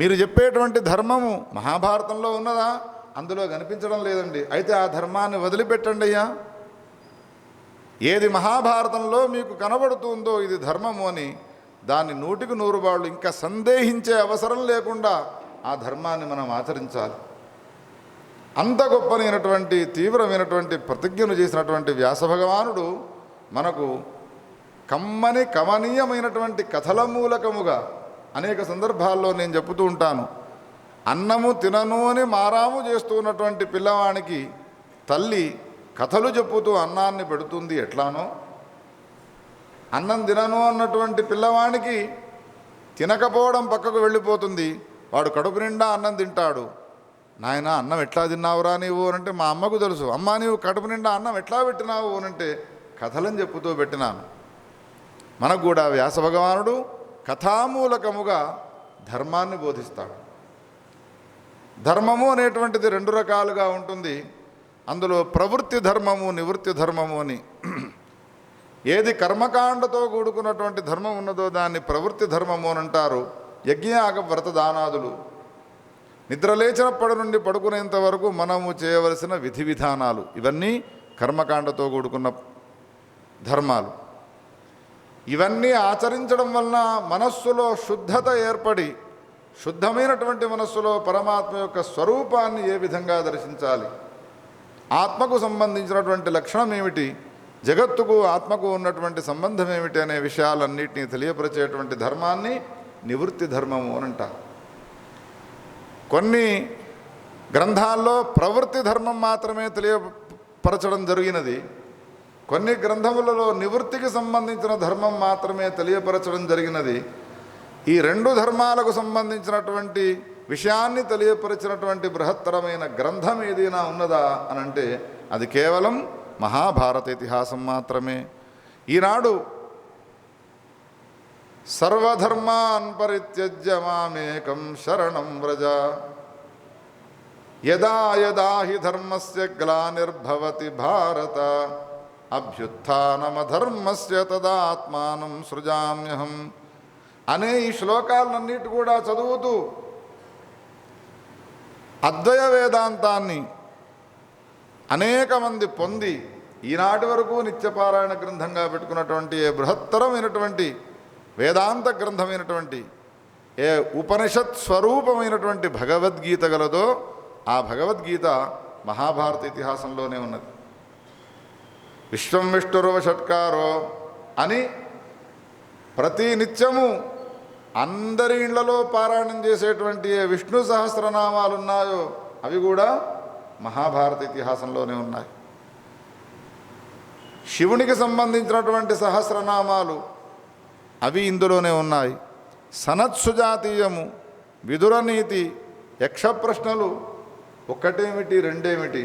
మీరు చెప్పేటువంటి ధర్మము మహాభారతంలో ఉన్నదా? అందులో కనిపించడం లేదండి. అయితే ఆ ధర్మాన్ని వదిలిపెట్టండి అయ్యా. ఏది మహాభారతంలో మీకు కనబడుతుందో ఇది ధర్మము అని దాన్ని 100కు 100 వాళ్ళు ఇంకా సందేహించే అవసరం లేకుండా ఆ ధర్మాన్ని మనం ఆచరించాలి. అంత గొప్పనైనటువంటి తీవ్రమైనటువంటి ప్రతిజ్ఞను చేసినటువంటి వ్యాసభగవానుడు మనకు కమ్మని కమనీయమైనటువంటి కథల మూలకముగా అనేక సందర్భాల్లో నేను చెబుతూ ఉంటాను. అన్నము తినను అని మారాము చేస్తూ ఉన్నటువంటి పిల్లవానికి తల్లి కథలు చెప్పుతూ అన్నాన్ని పెడుతుంది ఎట్లానో, అన్నం తినను అన్నటువంటి పిల్లవానికి తినకపోవడం పక్కకు వెళ్ళిపోతుంది, వాడు కడుపు నిండా అన్నం తింటాడు. నాయన అన్నం ఎట్లా తిన్నావురా నీవు అనంటే మా అమ్మకు తెలుసు. అమ్మ నీవు కడుపు నిండా అన్నం ఎట్లా పెట్టినావు అనంటే కథలను చెప్పుతూ పెట్టినాను. మనకు కూడా వ్యాసభగవానుడు కథామూలకముగా ధర్మాన్ని బోధిస్తాడు. ధర్మము అనేటువంటిది 2 రకాలుగా ఉంటుంది. అందులో ప్రవృత్తి ధర్మము, నివృత్తి ధర్మము అని. ఏది కర్మకాండతో కూడుకున్నటువంటి ధర్మం ఉన్నదో దాన్ని ప్రవృత్తి ధర్మము అని అంటారు. యజ్ఞయాగ వ్రత దానాదులు, నిద్రలేచినప్పటి నుండి పడుకునేంత వరకు మనము చేయవలసిన విధి విధానాలు, ఇవన్నీ కర్మకాండతో కూడుకున్న ధర్మాలు. ఇవన్నీ ఆచరించడం వలన మనస్సులో శుద్ధత ఏర్పడి శుద్ధమైనటువంటి మనస్సులో పరమాత్మ యొక్క స్వరూపాన్ని ఏ విధంగా దర్శించాలి, ఆత్మకు సంబంధించినటువంటి లక్షణం ఏమిటి, జగత్తుకు ఆత్మకు ఉన్నటువంటి సంబంధం ఏమిటి అనే విషయాలన్నింటినీ తెలియపరిచేటువంటి ధర్మాన్ని నివృత్తి ధర్మము అని అంటారు. కొన్ని గ్రంథాల్లో ప్రవృత్తి ధర్మం మాత్రమే తెలియపరచడం జరిగినది. కొన్ని గ్రంథములలో నివృత్తికి సంబంధించిన ధర్మం మాత్రమే తెలియపరచడం జరిగినది. ఈ 2 ధర్మాలకు సంబంధించినటువంటి విషయాన్ని తెలియపరిచినటువంటి బృహత్తరమైన గ్రంథం ఏదైనా ఉన్నదా అనంటే అది కేవలం మహాభారత ఇతిహాసం మాత్రమే. ఈనాడు సర్వధర్మాన్ పరిత్యజ్య మామేకం శరణం వ్రజ యదా యదా హి ధర్మస్య గ్లానిర్భవతి భారత అభ్యుత్థానమధర్మస్య తదాత్మానం సృజామ్యహం అనే ఈ శ్లోకాలన్నిటి కూడా చదువుతూ అద్వయ వేదాంతాన్ని అనేక మంది పొంది ఈనాటి వరకు నిత్యపారాయణ గ్రంథంగా పెట్టుకున్నటువంటి ఏ బృహత్తరమైనటువంటి వేదాంత గ్రంథమైనటువంటి ఏ ఉపనిషత్ స్వరూపమైనటువంటి భగవద్గీత గలదో ఆ భగవద్గీత మహాభారత ఇతిహాసంలోనే ఉన్నది. విశ్వం విష్ణురవ షట్కారో అని ప్రతి నిత్యము అందరి ఇళ్లలో పారాయణం చేసేటువంటి ఏ విష్ణు సహస్రనామాలు ఉన్నాయో అవి కూడా మహాభారత ఇతిహాసంలోనే ఉన్నాయి. శివునికి సంబంధించినటువంటి సహస్రనామాలు అవి ఇందులోనే ఉన్నాయి. సనత్సుజాతీయము, విదురనీతి, యక్షప్రశ్నలు ఒక్కటేమిటి రెండేమిటి,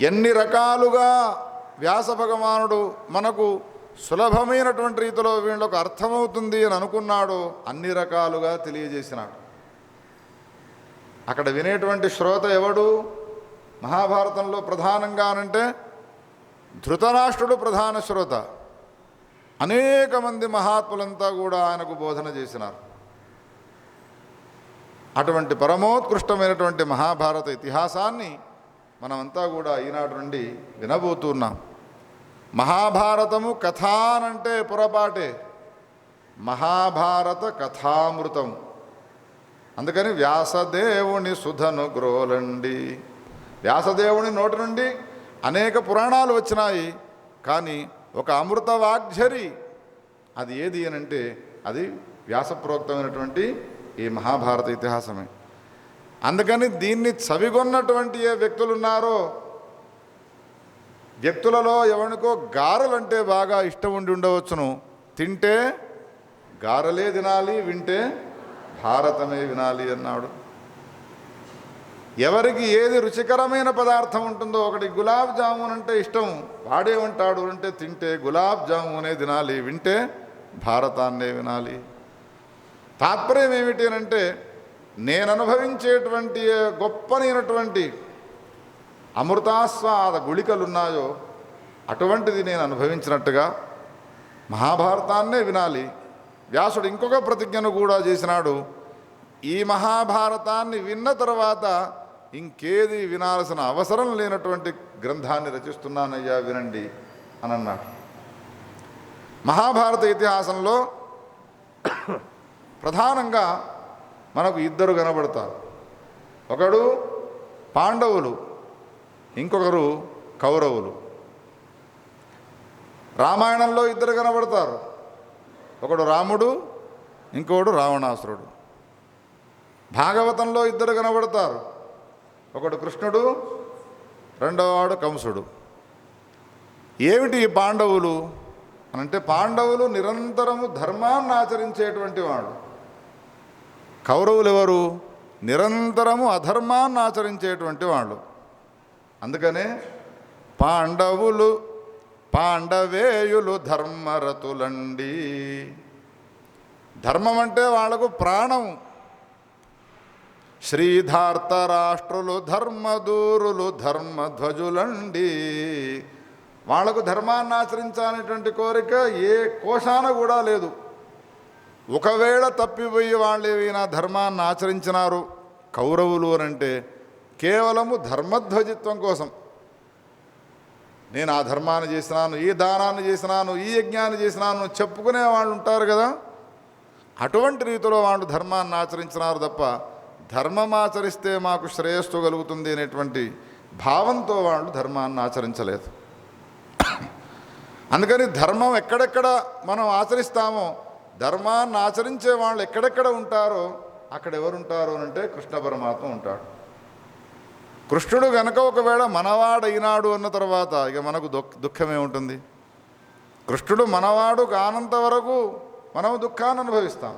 ఎన్ని రకాలుగా వ్యాసభగవానుడు మనకు సులభమైనటువంటి రీతిలో వీళ్ళకు అర్థమవుతుంది అని అనుకున్నాడో అన్ని రకాలుగా తెలియజేసినాడు. అక్కడ వినేటువంటి శ్రోత ఎవడు? మహాభారతంలో ప్రధానంగా అనంటే ధృతరాష్ట్రుడు ప్రధాన శ్రోత. అనేక మంది మహాత్ములంతా కూడా ఆయనకు బోధన చేసినారు. అటువంటి పరమోత్కృష్టమైనటువంటి మహాభారత ఇతిహాసాన్ని మనమంతా కూడా ఈనాటి నుండి వినబోతున్నాం. మహాభారతము కథ అనంటే పొరపాటే, మహాభారత కథామృతం. అందుకని వ్యాసదేవుని సుధను గ్రోలండి. వ్యాసదేవుని నోటి నుండి అనేక పురాణాలు వచ్చినాయి, కానీ ఒక అమృత వాగ్ఝరి అది ఏది అనంటే అది వ్యాసప్రోక్తమైనటువంటి ఈ మహాభారత ఇతిహాసమే. అందుకని దీన్ని చవిగొన్నటువంటి ఏ వ్యక్తులు ఉన్నారో, వ్యక్తులలో ఎవరికో గారెలంటే బాగా ఇష్టం ఉండి ఉండవచ్చును. తింటే గారెలే తినాలి, వింటే భారతమే వినాలి అన్నాడు. ఎవరికి ఏది రుచికరమైన పదార్థం ఉంటుందో, ఒకటి గులాబ్ జామున్ అంటే ఇష్టం, వాడేమంటాడు అంటే తింటే గులాబ్ జామునే తినాలి, వింటే భారతాన్నే వినాలి. తాత్పర్యం ఏమిటి అంటే నేను అనుభవించేటువంటి గొప్పనైనటువంటి అమృతాస్వాద గుళికలున్నాయో అటువంటిది నేను అనుభవించినట్టుగా మహాభారతాన్నే వినాలి. వ్యాసుడు ఇంకొక ప్రతిజ్ఞను కూడా చేసినాడు. ఈ మహాభారతాన్ని విన్న తర్వాత ఇంకేది వినాల్సిన అవసరం లేనటువంటి గ్రంథాన్ని రచిస్తున్నానయ్యా వినండి అని అన్నాడు. మహాభారత ఇతిహాసంలో ప్రధానంగా మనకు ఇద్దరు కనబడతారు. ఒకడు పాండవులు, ఇంకొకరు కౌరవులు. రామాయణంలో ఇద్దరు కనబడతారు. ఒకడు రాముడు, ఇంకొకడు రావణాసురుడు. భాగవతంలో ఇద్దరు కనబడతారు. ఒకడు కృష్ణుడు, రెండవవాడు కంసుడు. ఏమిటి ఈ పాండవులు అనంటే, పాండవులు నిరంతరము ధర్మాన్ని ఆచరించేటువంటి వాడు. కౌరవులు ఎవరు? నిరంతరము అధర్మాన్ని ఆచరించేటువంటి వాళ్ళు. అందుకనే పాండవేయులు ధర్మరతులండి. ధర్మం అంటే వాళ్లకు ప్రాణం. శ్రీధార్తరాష్ట్రులు ధర్మదూరులు ధర్మధ్వజులండి. వాళ్లకు ధర్మాన్ని ఆచరించాలనేటువంటి కోరిక ఏ కోశాన కూడా లేదు. ఒకవేళ తప్పిపోయి వాళ్ళు ఏమైనా ధర్మాన్ని ఆచరించినారు కౌరవులు అనంటే కేవలము ధర్మధ్వజిత్వం కోసం. నేను ఆ ధర్మాన్ని చేసినాను, ఈ దానాన్ని చేసినాను, ఈ యజ్ఞాన్ని చేసినాను చెప్పుకునే వాళ్ళు ఉంటారు కదా, అటువంటి రీతిలో వాళ్ళు ధర్మాన్ని ఆచరించినారు తప్ప ధర్మం ఆచరిస్తే మాకు శ్రేయస్సు కలుగుతుంది అనేటువంటి భావంతో వాళ్ళు ధర్మాన్ని ఆచరించలేదు. అందుకని ధర్మం ఎక్కడెక్కడ మనం ఆచరిస్తామో, ధర్మాన్ని ఆచరించే వాళ్ళు ఎక్కడెక్కడ ఉంటారో అక్కడ ఎవరుంటారు అంటే కృష్ణ పరమాత్మ ఉంటాడు. కృష్ణుడు గనక ఒకవేళ మనవాడైనాడు అన్న తర్వాత ఇక మనకు దుఃఖమే ఉంటుంది. కృష్ణుడు మనవాడు కానంత వరకు మనం దుఃఖాన్ని అనుభవిస్తాం.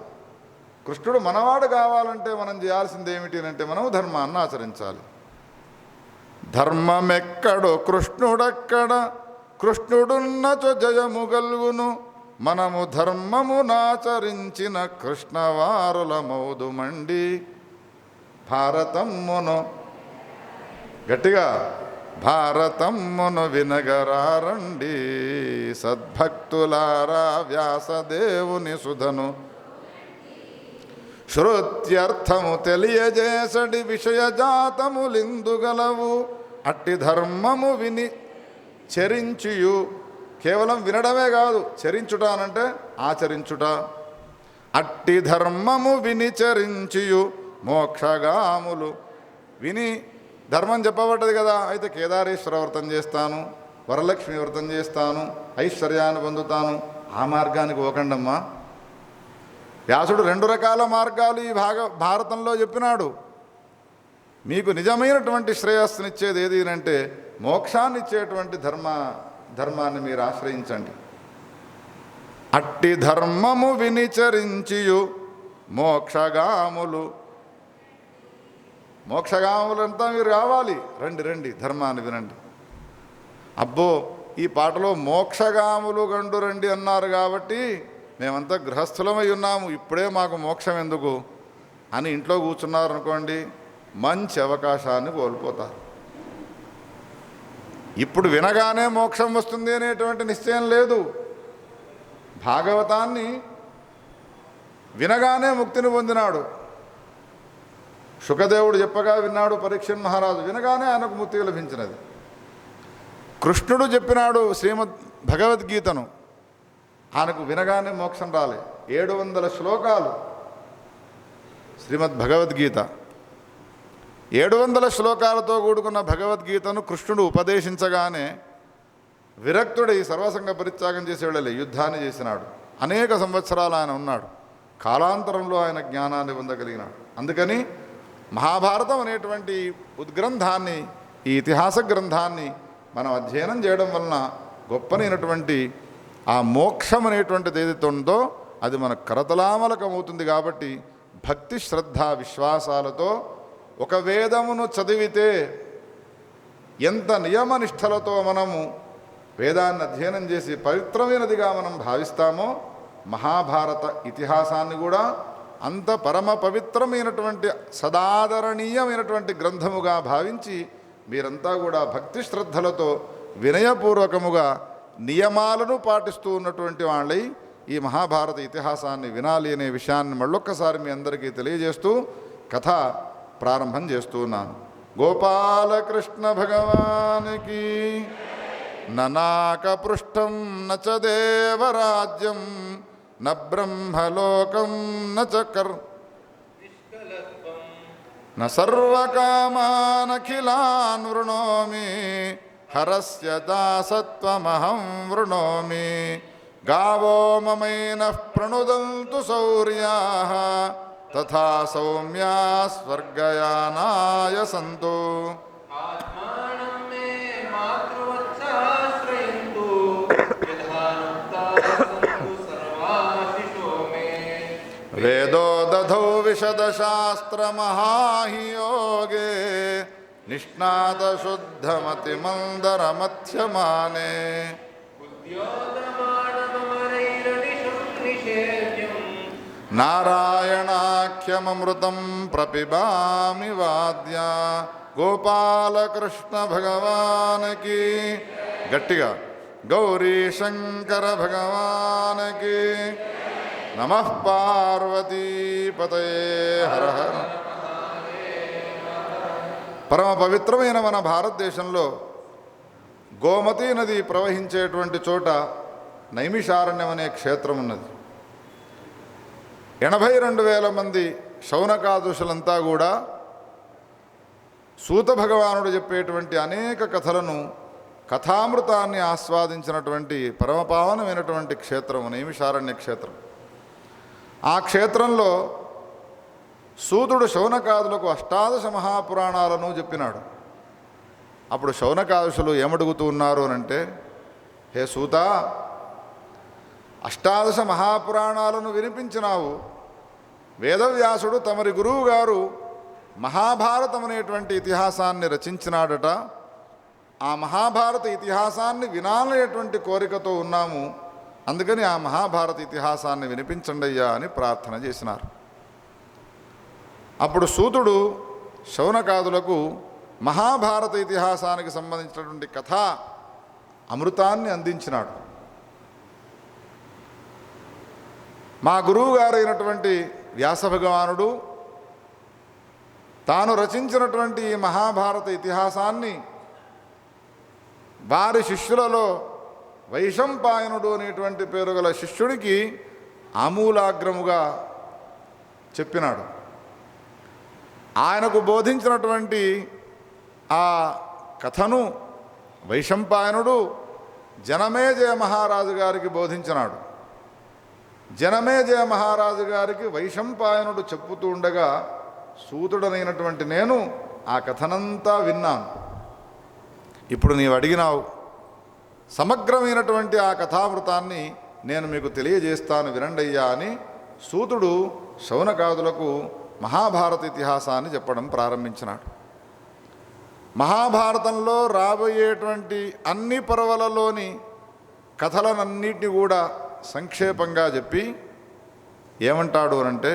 కృష్ణుడు మనవాడు కావాలంటే మనం చేయాల్సింది ఏమిటి అంటే మనము ధర్మాన్ని ఆచరించాలి. ధర్మమెక్కడో కృష్ణుడక్కడ, కృష్ణుడున్నచో జయము గల్గును, మనము ధర్మమునాచరించిన కృష్ణవారులమౌదుమండి. భారతమ్మును గట్టిగా భారతమ్మును వినగరారండి, సద్భక్తులారా వ్యాసదేవుని సుధను శ్రుత్యర్థము తెలియజేసడి విషయజాతములిందుగలవు. అట్టి ధర్మము విని చరించియు, కేవలం వినడమే కాదు, చరించుట అనంటే ఆచరించుట. అట్టి ధర్మము విని చరించియు మోక్షగాములు. విని ధర్మం చెప్పబడ్డది కదా, అయితే కేదారేశ్వర వ్రతం చేస్తాను, వరలక్ష్మి వ్రతం చేస్తాను, ఐశ్వర్యాన్ని పొందుతాను, ఆ మార్గానికి పోకండమ్మా. వ్యాసుడు 2 రకాల మార్గాలు ఈ భారతంలో చెప్పినాడు. మీకు నిజమైనటువంటి శ్రేయస్సునిచ్చేది ఏది అంటే మోక్షాన్ని ఇచ్చేటువంటి ధర్మాన్ని మీరు ఆశ్రయించండి. అట్టి ధర్మము వినిచరించియు మోక్షగాములు. మోక్షగాములంతా మీరు కావాలి, రండి ధర్మాన్ని వినండి. అబ్బో, ఈ పాటలో మోక్షగాములు గండు రండి అన్నారు కాబట్టి మేమంతా గృహస్థులమై ఉన్నాము, ఇప్పుడే మాకు మోక్షం ఎందుకు అని ఇంట్లో కూర్చున్నారు అనుకోండి, మంచి అవకాశాన్ని కోల్పోతారు. ఇప్పుడు వినగానే మోక్షం వస్తుంది అనేటువంటి నిశ్చయం లేదు. భాగవతాన్ని వినగానే ముక్తిని పొందినాడు. శుకదేవుడు చెప్పగా విన్నాడు పరీక్షణ్ మహారాజు, వినగానే ఆయనకు ముక్తి లభించినది. కృష్ణుడు చెప్పినాడు శ్రీమద్ భగవద్గీతను, ఆయనకు వినగానే మోక్షం రాలే. 700 శ్లోకాలు శ్రీమద్ భగవద్గీత. 700 శ్లోకాలతో కూడుకున్న భగవద్గీతను కృష్ణుడు ఉపదేశించగానే విరక్తుడై సర్వసంగ పరిత్యాగం చేసి వెళ్ళలే, యుద్ధాన్ని చేసినాడు. అనేక సంవత్సరాలు ఆయన ఉన్నాడు. కాలాంతరంలో ఆయన జ్ఞానాన్ని పొందగలిగినాడు. అందుకని మహాభారతం అనేటువంటి ఉద్గ్రంథాన్ని, ఈ ఇతిహాస గ్రంథాన్ని మనం అధ్యయనం చేయడం వలన గొప్పనైనటువంటి ఆ మోక్షం అనేటువంటిది ఏదైతే ఉందో అది మనకు కరతలామలకమవుతుంది. కాబట్టి భక్తి శ్రద్ధ విశ్వాసాలతో ఒక వేదమును చదివితే ఎంత నియమనిష్టలతో మనము వేదాన్ని అధ్యయనం చేసి పవిత్రమైనదిగా మనం భావిస్తామో, మహాభారత ఇతిహాసాన్ని కూడా అంత పరమ పవిత్రమైనటువంటి సదాదరణీయమైనటువంటి గ్రంథముగా భావించి మీరంతా కూడా భక్తి శ్రద్ధలతో వినయపూర్వకముగా నియమాలను పాటిస్తూ ఉన్నటువంటి వాళ్ళై ఈ మహాభారత ఇతిహాసాన్ని వినాలి అనే విషయాన్ని మళ్ళొక్కసారి మీ అందరికీ తెలియజేస్తూ కథ ప్రారంభం చేస్తూ ఉన్నాను. గోపాలకృష్ణ భగవానికి ననాకపృష్టం నచ దేవరాజ్యం న బ్రహ్మలోకం న సర్వకామానఖిలాన్ వృణోమి హరస్య దాసత్వమహం వృణోమి గావో మమైనః ప్రణుదంతు శౌర్యాః తథా సౌమ్యా స్వర్గయానాయ సంతు. వేదో దధౌ విశదశాస్త్రమహాహియోగే నిష్ణాతశుద్ధమతిమందరమథ్యమానే నారాయణాఖ్యమృతం ప్రపిబామి వాద్య. గోపాలకృష్ణ భగవానికి గట్టిగా గౌరీ శంకర భగవానికి నమః పార్వతీపతయే హర హర. పరమ పవిత్రమైన మన భారతదేశంలో గోమతీ నది ప్రవహించేటువంటి చోట నైమిషారణ్యం అనే క్షేత్రం ఉన్నది. 82,000 మంది శౌనకాదుషులంతా కూడా సూత భగవానుడు చెప్పేటువంటి అనేక కథలను కథామృతాన్ని ఆస్వాదించినటువంటి పరమపావనమైనటువంటి క్షేత్రం నైమిషారణ్య క్షేత్రం. ఆ క్షేత్రంలో సూతుడు శౌనకాదులకు 18 మహాపురాణాలను చెప్పినాడు. అప్పుడు శౌనకాదుషులు ఏమడుగుతూ ఉన్నారు అనంటే, హే సూత, 18 మహాపురాణాలను వినిపించినావు. వేదవ్యాసుడు తమరి గురువు గారు మహాభారతం అనేటువంటి ఇతిహాసాన్ని రచించినాడట. ఆ మహాభారత ఇతిహాసాన్ని వినాలనేటువంటి కోరికతో ఉన్నాము. అందుకని ఆ మహాభారత ఇతిహాసాన్ని వినిపించండి అయ్యా అని ప్రార్థన చేసినారు. అప్పుడు సూతుడు శౌనకాదులకు మహాభారత ఇతిహాసానికి సంబంధించినటువంటి కథా అమృతాన్ని అందించినాడు. మా గురువు గారైనటువంటి వ్యాస భగవానుడు తాను రచించినటువంటి ఈ మహాభారత ఇతిహాసాన్ని వారి శిష్యులలో వైశంపాయనుడు అనేటువంటి పేరు గల శిష్యుడికి ఆమూలాగ్రముగా చెప్పినాడు. ఆయనకు బోధించినటువంటి ఆ కథను వైశంపాయనుడు జనమేజయ మహారాజు గారికి బోధించినాడు. జనమేజయ మహారాజు గారికి వైశంపాయనుడు చెప్పుతూ ఉండగా సూతుడనైనటువంటి నేను ఆ కథనంతా విన్నాను. ఇప్పుడు నీవు అడిగినావు, సమగ్రమైనటువంటి ఆ కథామృతాన్ని నేను మీకు తెలియజేస్తాను వినండయ్యా అని సూతుడు శౌనకాదులకు మహాభారత ఇతిహాసాన్ని చెప్పడం ప్రారంభించినాడు. మహాభారతంలో రాబోయేటువంటి అన్ని పర్వాలలోని కథలనన్నిటిని కూడా సంక్షేపంగా చెప్పి ఏమంటాడు అనంటే,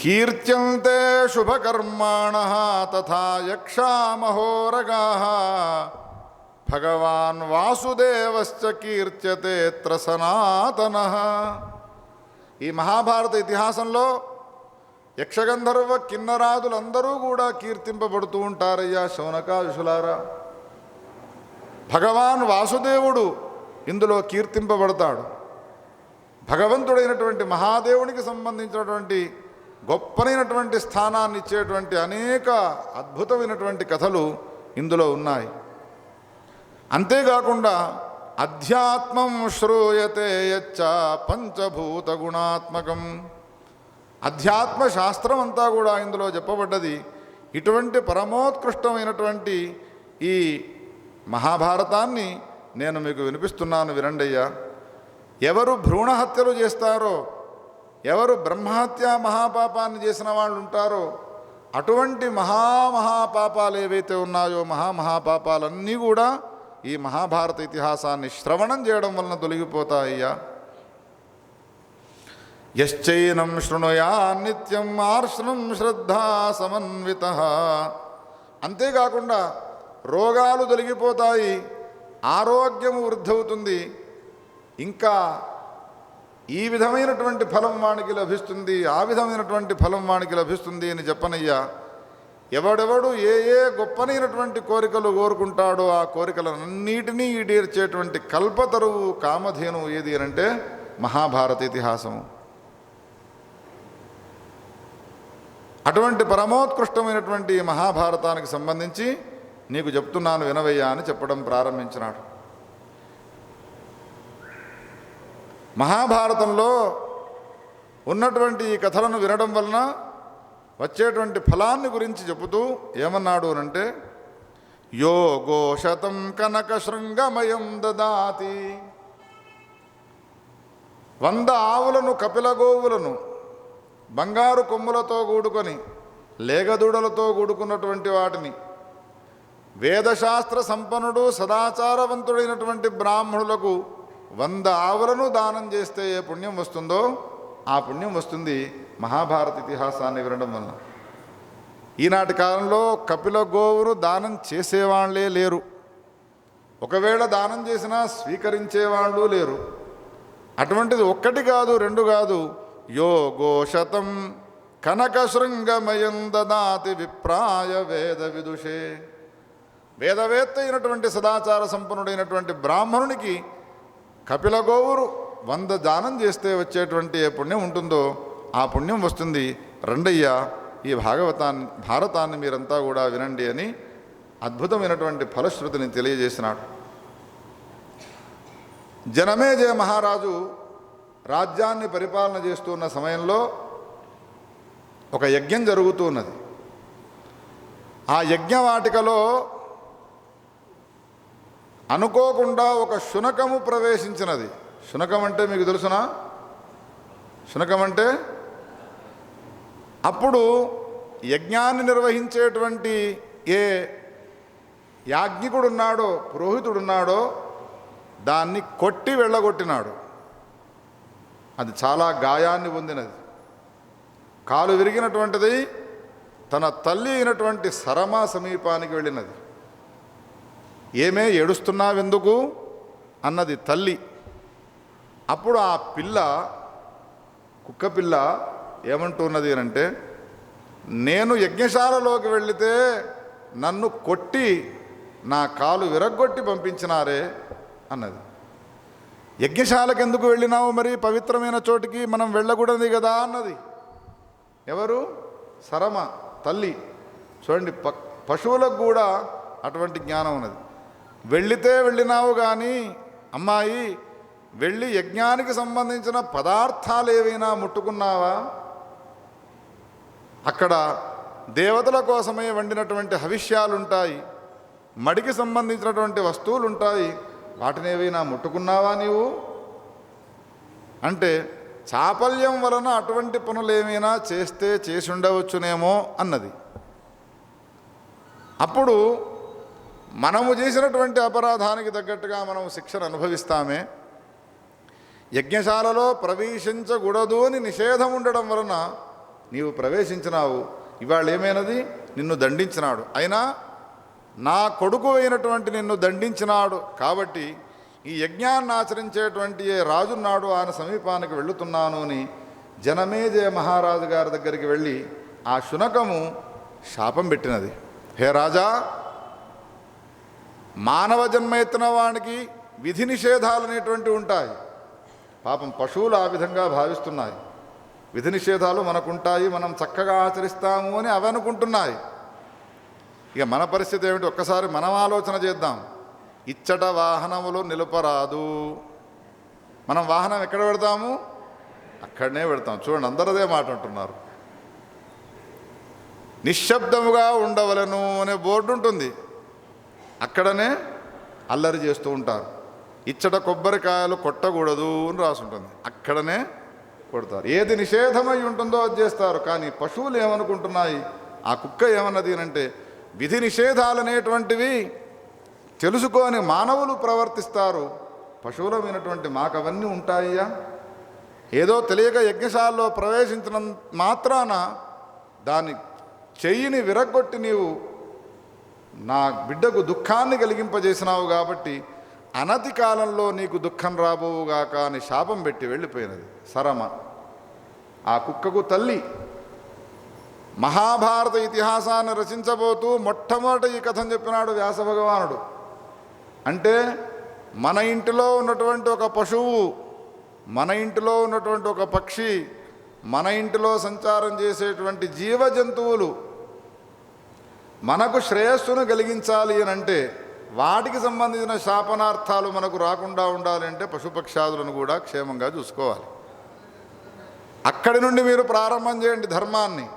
కీర్త్యంతే శుభకర్మాణః తథా యక్షామహోరగాః భగవాన్ వాసుదేవశ్చ కీర్త్యతేత్ర సనాతనః. ఈ మహాభారత ఇతిహాసంలో యక్షగంధర్వ కిన్నరాదులందరూ కూడా కీర్తింపబడుతూ ఉంటారయ్యా శౌనకాదుషులారా. భగవాన్ వాసుదేవుడు ఇందులో కీర్తింపబడతాడు. భగవంతుడైనటువంటి మహాదేవునికి సంబంధించినటువంటి గొప్పనైనటువంటి స్థానాన్ని ఇచ్చేటువంటి అనేక అద్భుతమైనటువంటి కథలు ఇందులో ఉన్నాయి. అంతేకాకుండా అధ్యాత్మం శ్రూయతే యచ్చ పంచభూత గుణాత్మకం. అధ్యాత్మ శాస్త్రం అంతా కూడా ఇందులో చెప్పబడ్డది. ఇటువంటి పరమోత్కృష్టమైనటువంటి ఈ మహాభారతాన్ని నేను మీకు వినిపిస్తున్నాను వినండయ్యా. ఎవరు భ్రూణహత్యలు చేస్తారో, ఎవరు బ్రహ్మహత్య మహాపాపాన్ని చేసిన వాళ్ళు ఉంటారో, అటువంటి మహాపాపాలు ఏవైతే ఉన్నాయో మహాపాపాలన్నీ కూడా ఈ మహాభారత ఇతిహాసాన్ని శ్రవణం చేయడం వలన తొలగిపోతాయ్యా. యశ్చైనం శృణుయా నిత్యం ఆర్షణం శ్రద్ధా సమన్వితః. అంతేకాకుండా రోగాలు తొలగిపోతాయి, ఆరోగ్యము వృద్ధి అవుతుంది. ఇంకా ఈ విధమైనటువంటి ఫలం వానికి లభిస్తుంది, ఆ విధమైనటువంటి ఫలం వానికి లభిస్తుంది అని చెప్పనయ్యా. ఎవడెవడు ఏ ఏ గొప్పనైనటువంటి కోరికలు కోరుకుంటాడో ఆ కోరికలన్నిటినీ ఈడేర్చేటువంటి కల్పతరువు కామధేను ఏది అంటే మహాభారత ఇతిహాసము. అటువంటి పరమోత్కృష్టమైనటువంటి మహాభారతానికి సంబంధించి నీకు చెప్తున్నాను వినవయ్యా అని చెప్పడం ప్రారంభించినాడు. మహాభారతంలో ఉన్నటువంటి ఈ కథలను వినడం వలన వచ్చేటువంటి ఫలాన్ని గురించి చెబుతూ ఏమన్నాడు అనంటే, యోగో శతం కనక శృంగమయం దదాతి. 100 ఆవులను, కపిల గోవులను, బంగారు కొమ్ములతో కూడుకొని లేగదూడలతో కూడుకున్నటువంటి వాటిని, వేదశాస్త్ర సంపన్నుడు సదాచారవంతుడైనటువంటి బ్రాహ్మణులకు 100 ఆవులను దానం చేస్తే ఏ పుణ్యం వస్తుందో ఆ పుణ్యం వస్తుంది మహాభారత ఇతిహాసాన్ని వినడం వలన. ఈనాటి కాలంలో కపిల గోవును దానం చేసేవాళ్లే లేరు, ఒకవేళ దానం చేసినా స్వీకరించేవాళ్ళు లేరు. అటువంటిది 1 కాదు 2 కాదు, యోగో శతం కనక శృంగమయం దదాతి విప్రాయ వేద విదుషే. వేదవేత్త అయినటువంటి సదాచార సంపన్నుడైనటువంటి బ్రాహ్మణునికి కపిల గోవురు 100 దానం చేస్తే వచ్చేటువంటి ఏ పుణ్యం ఉంటుందో ఆ పుణ్యం వస్తుంది. రండయ్యా ఈ భారతాన్ని మీరంతా కూడా వినండి అని అద్భుతమైనటువంటి ఫలశ్రుతిని తెలియజేసినాడు. జనమేజయ మహారాజు రాజ్యాన్ని పరిపాలన చేస్తున్న సమయంలో ఒక యజ్ఞం జరుగుతూ ఉన్నది. ఆ యజ్ఞవాటికలో అనుకోకుండా ఒక శునకము ప్రవేశించినది. శునకం అంటే మీకు తెలుసునా? శునకం అంటే అప్పుడు యజ్ఞాన్ని నిర్వహించేటువంటి ఏ యాజ్ఞికుడున్నాడో, పురోహితుడున్నాడో దాన్ని కొట్టి వెళ్ళగొట్టినాడు. అది చాలా గాయాన్ని పొందినది, కాలు విరిగినటువంటిది. తన తల్లి అయినటువంటి సరమ సమీపానికి వెళ్ళినది. ఏమే ఏడుస్తున్నావెందుకు అన్నది తల్లి. అప్పుడు ఆ పిల్ల, కుక్క పిల్ల ఏమంటున్నది అంటే, నేను యజ్ఞశాలలోకి వెళితే నన్ను కొట్టి నా కాలు విరగ్గొట్టి పంపించినారే అన్నది. యజ్ఞశాలకు ఎందుకు వెళ్ళినావు మరి? పవిత్రమైన చోటికి మనం వెళ్ళకూడదు కదా అన్నది. ఎవరు? సరమ తల్లి. చూడండి, పశువులకు కూడా అటువంటి జ్ఞానం ఉన్నది. వెళ్ళితే వెళ్ళినావు కానీ అమ్మాయి, వెళ్ళి యజ్ఞానికి సంబంధించిన పదార్థాలు ఏవైనా ముట్టుకున్నావా? అక్కడ దేవతల కోసమే వండినటువంటి హవిష్యాలుంటాయి, మడికి సంబంధించినటువంటి వస్తువులు ఉంటాయి, వాటిని ఏవైనా ముట్టుకున్నావా నీవు అంటే, చాపల్యం వలన అటువంటి పనులు ఏమైనా చేసి ఉండవచ్చునేమో అన్నది. అప్పుడు మనము చేసినటువంటి అపరాధానికి తగ్గట్టుగా మనం శిక్షను అనుభవిస్తామే. యజ్ఞశాలలో ప్రవేశించకూడదు అని నిషేధం ఉండడం వలన నీవు ప్రవేశించినావు. ఇవాళ ఏమైనది? నిన్ను దండించినాడు. అయినా నా కొడుకు అయినటువంటి నిన్ను దండించినాడు కాబట్టి ఈ యజ్ఞాన్ని ఆచరించేటువంటి ఏ రాజున్నాడు ఆయన సమీపానికి వెళుతున్నాను అని జనమేజయ మహారాజు గారి దగ్గరికి వెళ్ళి ఆ శునకము శాపం పెట్టినది. హే రాజా, మానవ జన్మ ఎత్తిన వానికి విధి నిషేధాలు అనేటువంటివి ఉంటాయి. పాపం పశువులు ఆ విధంగా భావిస్తున్నాయి. విధి నిషేధాలు మనకుంటాయి, మనం చక్కగా ఆచరిస్తాము అని అవి అనుకుంటున్నాయి. ఇక మన పరిస్థితి ఏమిటి? ఒక్కసారి మనం ఆలోచన చేద్దాం. ఇచ్చట వాహనములు నిలుపరాదు. మనం వాహనం ఎక్కడ పెడతాము? అక్కడనే పెడతాం. చూడండి, అందరదే మాట అంటున్నారు. నిశ్శబ్దముగా ఉండవలను అనే బోర్డు ఉంటుంది, అక్కడనే అల్లరి చేస్తూ ఉంటారు. ఇచ్చట కొబ్బరికాయలు కొట్టకూడదు అని రాసి ఉంటుంది, అక్కడనే కొడతారు. ఏది నిషేధమై ఉంటుందో అది చేస్తారు. కానీ పశువులు ఏమనుకుంటున్నాయి? ఆ కుక్క ఏమన్నది అంటే, విధి నిషేధాలనేటువంటివి తెలుసుకొని మానవులు ప్రవర్తిస్తారు, పశువులమైనటువంటి మాకు అవన్నీ ఉంటాయ్యా. ఏదో తెలియక యజ్ఞశాలలో ప్రవేశించిన మాత్రాన దాని చెయ్యిని విరగ్గొట్టి నీవు నా బిడ్డకు దుఃఖాన్ని కలిగింపజేసినావు కాబట్టి అనతి కాలంలో నీకు దుఃఖం రాబోవుగాక అని శాపం పెట్టి వెళ్ళిపోయినది సరమ. ఆ కుక్కకు తల్లి. మహాభారత ఇతిహాసాన్ని రచించబోతూ మొట్టమొదట ఈ కథను చెప్పినాడు వ్యాస భగవానుడు. అంటే మన ఇంటిలో ఉన్నటువంటి ఒక పశువు, మన ఇంటిలో ఉన్నటువంటి ఒక పక్షి, మన ఇంటిలో సంచారం చేసేటువంటి జీవజంతువులు మనకు శ్రేయస్సును కలిగించాలి అని అంటే, వాటికి సంబంధించిన శాపనార్థాలు మనకు రాకుండా ఉండాలి అంటే పశుపక్షాదులను కూడా క్షేమంగా చూసుకోవాలి. అక్కడి నుండి మీరు ప్రారంభం చేయండి ధర్మాన్ని.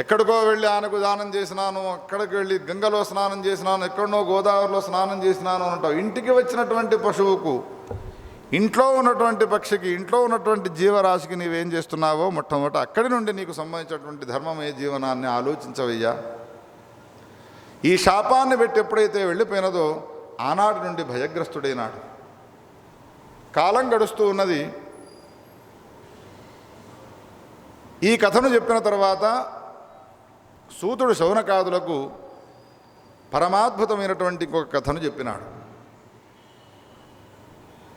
ఎక్కడికో వెళ్ళి ఆనకు దానం చేసినాను, అక్కడికి వెళ్ళి గంగలో స్నానం చేసినాను, ఎక్కడనో గోదావరిలో స్నానం చేసినాను అంటావు. ఇంటికి వచ్చినటువంటి పశువుకు, ఇంట్లో ఉన్నటువంటి పక్షికి, ఇంట్లో ఉన్నటువంటి జీవరాశికి నీవేం చేస్తున్నావో మొట్టమొదట అక్కడి నుండి నీకు సంబంధించినటువంటి ధర్మమే జీవనాన్ని ఆలోచించవయ్యా. ఈ శాపాన్ని పెట్టి ఎప్పుడైతే వెళ్ళిపోయినదో ఆనాటి నుండి భయగ్రస్తుడైనాడు. కాలం గడుస్తూ ఉన్నది. ఈ కథను చెప్పిన తర్వాత సూతుడు శౌనకాదులకు పరమాద్భుతమైనటువంటి ఇంకొక కథను చెప్పినాడు.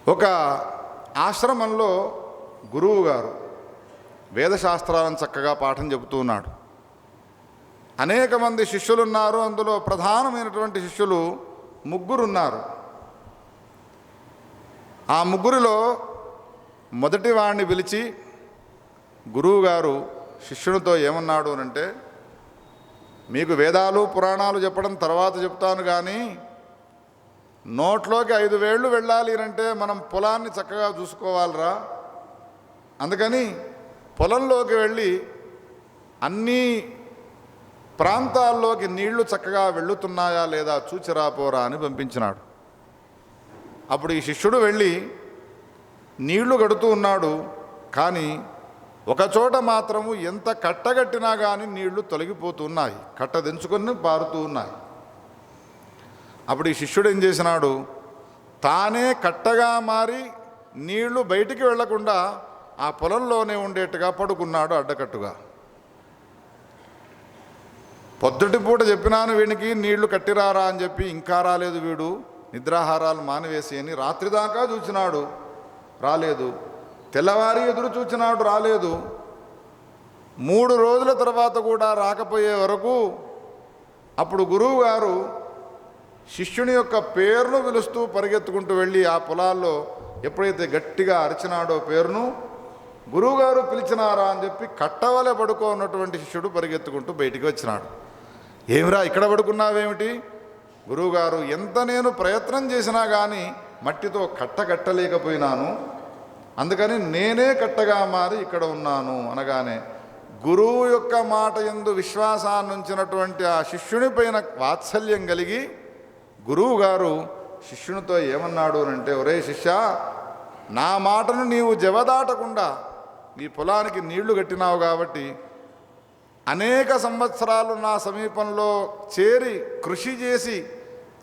ఒక ఆశ్రమంలో గురువు గారు వేదశాస్త్రాలను చక్కగా పాఠం చెబుతూ ఉన్నాడు. అనేక మంది శిష్యులు ఉన్నారు. అందులో ప్రధానమైనటువంటి శిష్యులు 3 ఉన్నారు. ఆ 3లో మొదటి వాడిని పిలిచి గురువుగారు శిష్యునితో ఏమన్నాడు అనంటే, మీకు వేదాలు పురాణాలు చెప్పడం తర్వాత చెప్తాను, కానీ నోట్లోకి 5 వేళ్ళు వెళ్ళాలి అంటే మనం పొలాన్ని చక్కగా చూసుకోవాలిరా. అందుకని పొలంలోకి వెళ్ళి అన్నీ ప్రాంతాల్లోకి నీళ్లు చక్కగా వెళ్ళుతున్నాయా లేదా చూచిరాపోరా అని పంపించినాడు. అప్పుడు ఈ శిష్యుడు వెళ్ళి నీళ్లు గడుతూ ఉన్నాడు. కానీ ఒకచోట మాత్రము ఎంత కట్టగట్టినా కానీ నీళ్లు తొలగిపోతున్నాయి, కట్ట దించుకొని పారుతూ ఉన్నాయి. అప్పుడు ఈ శిష్యుడు ఏం చేసినాడు, తానే కట్టగా మారి నీళ్లు బయటికి వెళ్లకుండా ఆ పొలంలోనే ఉండేట్టుగా పడుకున్నాడు అడ్డకట్టుగా. పొద్దుటి పూట చెప్పినాను వీనికి నీళ్లు కట్టిరారా అని చెప్పి, ఇంకా రాలేదు వీడు, నిద్రాహారాలు మానివేసి అని రాత్రి దాకా చూచినాడు, రాలేదు. తెల్లవారి ఎదురు చూచినాడు, రాలేదు. 3 రోజుల తర్వాత కూడా రాకపోయే వరకు అప్పుడు గురువు గారు శిష్యుని యొక్క పేరును పిలుస్తూ పరిగెత్తుకుంటూ వెళ్ళి ఆ పొలాల్లో ఎప్పుడైతే గట్టిగా అరిచినాడో పేరును, గురువుగారు పిలిచినారా అని చెప్పి కట్టవలె పడుకో ఉన్నటువంటి శిష్యుడు పరిగెత్తుకుంటూ బయటికి వచ్చినాడు. ఏమిరా ఇక్కడ పడుకున్నావేమిటి? గురువుగారు, ఎంత నేను ప్రయత్నం చేసినా కానీ మట్టితో కట్టలేకపోయినాను, అందుకని నేనే కట్టగా మారి ఇక్కడ ఉన్నాను అనగానే గురువు యొక్క మాట యందు విశ్వాసాన్ని ఉంచినటువంటి ఆ శిష్యుని పైన వాత్సల్యం కలిగి గురువు గారు శిష్యునితో ఏమన్నాడు అంటే, ఒరే శిష్య, నా మాటను నీవు జవదాటకుండా నీ పొలానికి నీళ్లు కట్టినావు కాబట్టి అనేక సంవత్సరాలు నా సమీపంలో చేరి కృషి చేసి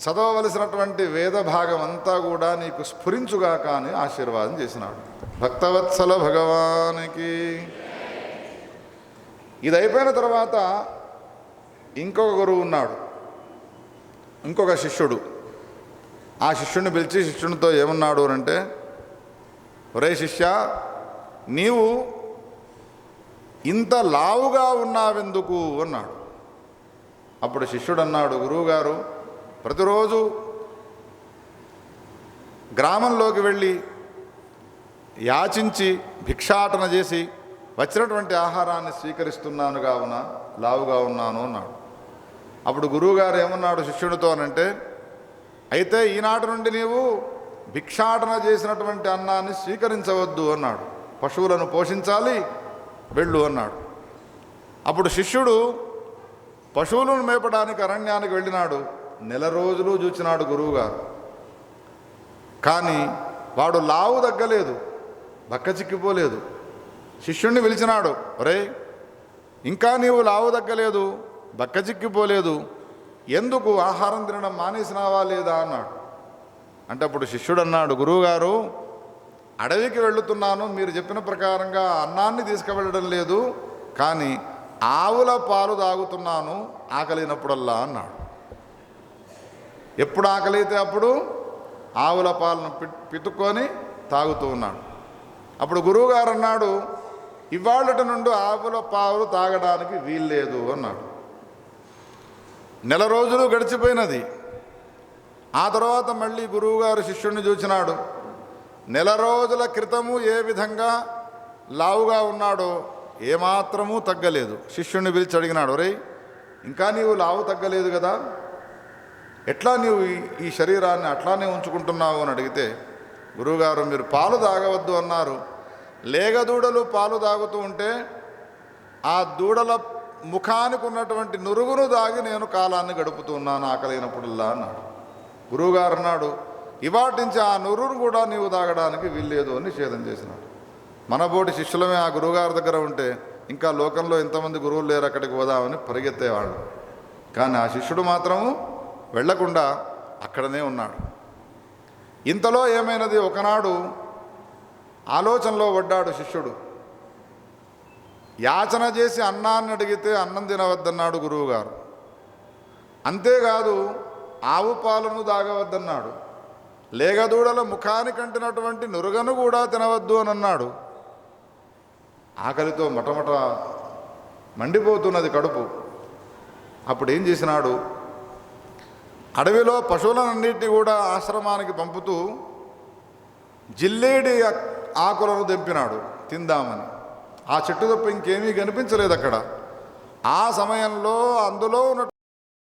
చదవవలసినటువంటి వేద భాగం అంతా కూడా నీకు స్ఫురించుగాక అని ఆశీర్వాదం చేసినాడు. భక్తవత్సల భగవానికి. ఇది అయిపోయిన తర్వాత ఇంకొక గురువు ఉన్నాడు, ఇంకొక శిష్యుడు. ఆ శిష్యుడిని పిలిచి శిష్యునితో ఏమన్నాడు అంటే, ఒరే శిష్య, నీవు ఇంత లావుగా ఉన్నావెందుకు అన్నాడు. అప్పుడు శిష్యుడు అన్నాడు, గురువుగారు, ప్రతిరోజు గ్రామంలోకి వెళ్ళి యాచించి భిక్షాటన చేసి వచ్చినటువంటి ఆహారాన్ని స్వీకరిస్తున్నాను కావున లావుగా ఉన్నాను అన్నాడు. అప్పుడు గురువుగారు ఏమన్నాడు శిష్యుడితో అనంటే, అయితే ఈనాటి నుండి నీవు భిక్షాటన చేసినటువంటి అన్నాన్ని స్వీకరించవద్దు అన్నాడు, పశువులను పోషించాలి, వెళ్ళు అన్నాడు. అప్పుడు శిష్యుడు పశువులను మేపడానికి అరణ్యానికి వెళ్ళినాడు. 1 నెల రోజులు చూచినాడు గురువుగారు, కానీ వాడు లావు తగ్గలేదు, బక్క చిక్కిపోలేదు. శిష్యుణ్ణి పిలిచినాడు, ఒరే, ఇంకా నీవు లావు తగ్గలేదు, బక్క చిక్కిపోలేదు, ఎందుకు ఆహారం తినడం మానేసినావా లేదా అన్నాడు. అంటే అప్పుడు శిష్యుడు అన్నాడు, గురువుగారు, అడవికి వెళుతున్నాను, మీరు చెప్పిన ప్రకారంగా అన్నాన్ని తీసుకువెళ్ళడం లేదు, కానీ ఆవుల పాలు తాగుతున్నాను ఆకలినప్పుడల్లా అన్నాడు. ఎప్పుడు ఆకలితే అప్పుడు ఆవుల పాలను పితుక్కొని తాగుతూ ఉన్నాడు. అప్పుడు గురువుగారు అన్నాడు, ఇవాళటి నుండి ఆవుల పాలు తాగడానికి వీల్లేదు అన్నాడు. నెల రోజులు గడిచిపోయినది. ఆ తర్వాత మళ్ళీ గురువుగారు శిష్యుడిని చూచినాడు. నెల రోజుల క్రితము ఏ విధంగా లావుగా ఉన్నాడో ఏమాత్రమూ తగ్గలేదు. శిష్యుడిని పిలిచి అడిగినాడు, ఒరేయ్, ఇంకా నీవు లావు తగ్గలేదు కదా, ఎట్లా నీవు ఈ శరీరాన్ని అట్లానే ఉంచుకుంటున్నావు అని అడిగితే, గురువుగారు మీరు పాలు తాగవద్దు అన్నారు. లేగదూడలు పాలు తాగుతూ ఉంటే ఆ దూడల ముఖానికి ఉన్నటువంటి నురుగును దాగి నేను కాలాన్ని గడుపుతున్నాను ఆకలినప్పుడల్లా అన్నాడు. గురువుగారు అన్నాడు, ఇవాటి నుంచి ఆ నురును కూడా నీవు తాగడానికి వీల్లేదు అని నిషేధం చేసినాడు. మనబోటి శిష్యులమే ఆ గురువుగారి దగ్గర ఉంటే ఇంకా లోకంలో ఎంతమంది గురువులు లేరు అక్కడికి పోదామని పరిగెత్తేవాళ్ళు. కానీ ఆ శిష్యుడు మాత్రము వెళ్లకుండా అక్కడనే ఉన్నాడు. ఇంతలో ఏమైనది, ఒకనాడు ఆలోచనలో పడ్డాడు శిష్యుడు. యాచన చేసి అన్నాన్ని అడిగితే అన్నం తినవద్దన్నాడు గురువుగారు. అంతేకాదు ఆవు పాలను తాగవద్దన్నాడు. లేగదూడల ముఖానికి అంటినటువంటి నురుగను కూడా తినవద్దు అని అన్నాడు. ఆకలితో మటమట మండిపోతున్నది కడుపు. అప్పుడు ఏం చేసినాడు, అడవిలో పశువులన్నింటినీ కూడా ఆశ్రమానికి పంపుతూ జిల్లేడి ఆకులను తెంపినాడు తిందామని. ఆ చెట్టు తప్ప ఇంకేమీ కనిపించలేదు అక్కడ. ఆ సమయంలో అందులో ఉన్నటువంటి